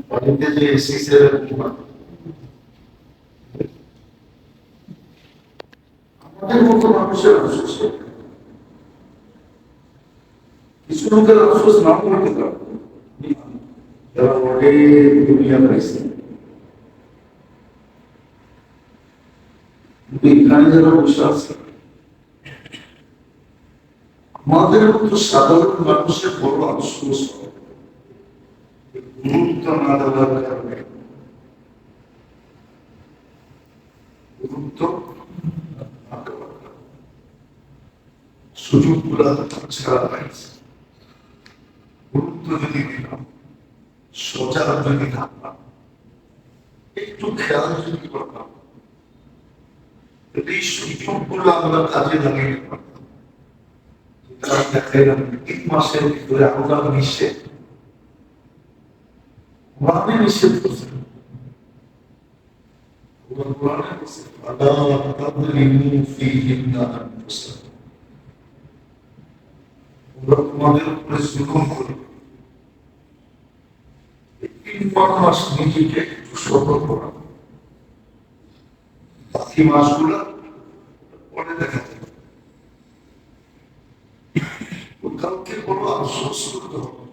বাড়িতে যে এসি সেরকম আমাদের মতো মানুষের আফসোস কিছু লোকের আফসোস না করতে পারে যারা অনেক দুনিয়া পাইছে এখানে যারা বসে আছে আমাদের মতো সাধারণ মানুষের বড় আফসোস গুরুত্ব না দেওয়ার কারণে গুরুত্ব সুযোগ গুলা ছাড়া পাইছে গুরুত্ব যদি দিলাম সজাগ যদি থাকলাম একটু খেয়াল যদি করলাম এই সুযোগ গুলো আমরা কাজে লাগিয়ে পারতাম দেখাইলাম 3 মাসের ভিতরে আমরা নিষেধ কোরআনে নিষেধ করছে কোরআনে বলছে আলা তাদরিমু ফীহিন্না আনফুসাকুম ওরা তোমাদের উপরে জুলুম করে 3 মাস নিজেকে একটু সতর্ক করা বাকি মাসগুলো পরে দেখা যাবে কাউকে কোনো আফসোস করতে হবে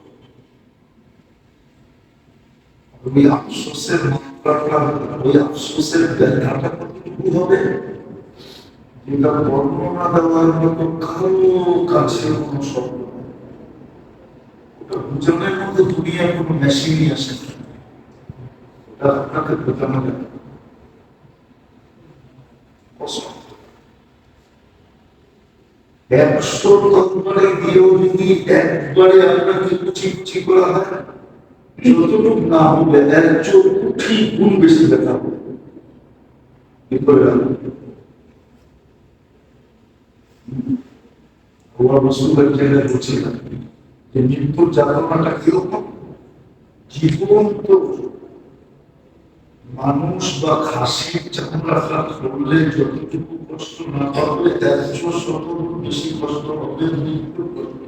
ওই আফসোসের মাত্রাটা ওই আফসোসের ব্যাখ্যাটা কতটুকু হবে যেটা বর্ণনা দেওয়ার মতো কারো কাছে কোনো শব্দ ওটা বোঝানোর মধ্যে দুনিয়ার কোনো মেশিনই আসে না ওটা আপনাকে বোঝানো যাবে একশো তৎপরে দিয়েও যদি একবারে আপনাকে কুচি কুচি করা হয় যতটুকু না হবে এর 40 গুণ বেশি ব্যথা হবে কি করে ওরা রসুলের জায়গায় বলছিলেন যে মৃত্যুর যাতনাটা কিরকম জীবন্ত মানুষ বা খাসির চামড়া করলে যতটুকু কষ্ট না পাবে 100 গুণ বেশি কষ্ট হবে মৃত্যুর কষ্ট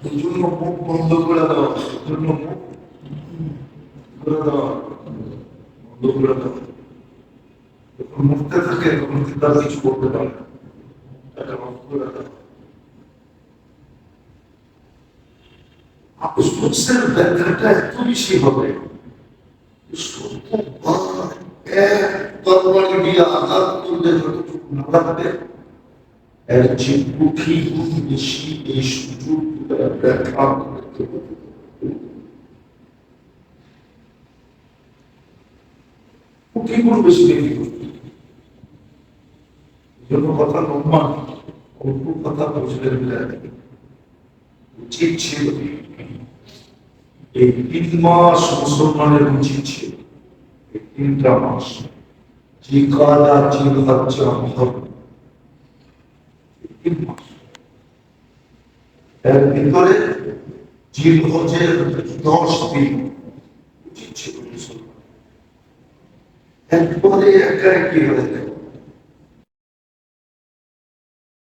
এই জন্য মুখ বন্ধ করে দেওয়া এই জন্য মুখ করে দেওয়া বন্ধ করে দেওয়া যখন মুখতে থাকে তখন কিন্তু আর কিছু করতে পারে না এটা বন্ধ করে দেওয়া আফসোসের ব্যাখ্যাটা এত বেশি হবে তরবারি দিয়ে আঘাত করলে যতটুকু না লাগবে এর যে কোটি গুণ বেশি এই সুযোগ ব্যাখ্যা করতে হবে কোটি গুণ বেশি দেখি করতে এই জন্য কথা লম্বা অল্প কথা বুঝলে উচিত ছিল এই 3 মাস মুসলমানের উচিত ছিল এই 3টা মাস জিকাদা জিলহজ্জা মুহররম 3 মাস এর ভিতরে জিলহজের 10 দিন উচিত ছিল মুসলমান একবারে একা একই হয়ে গেল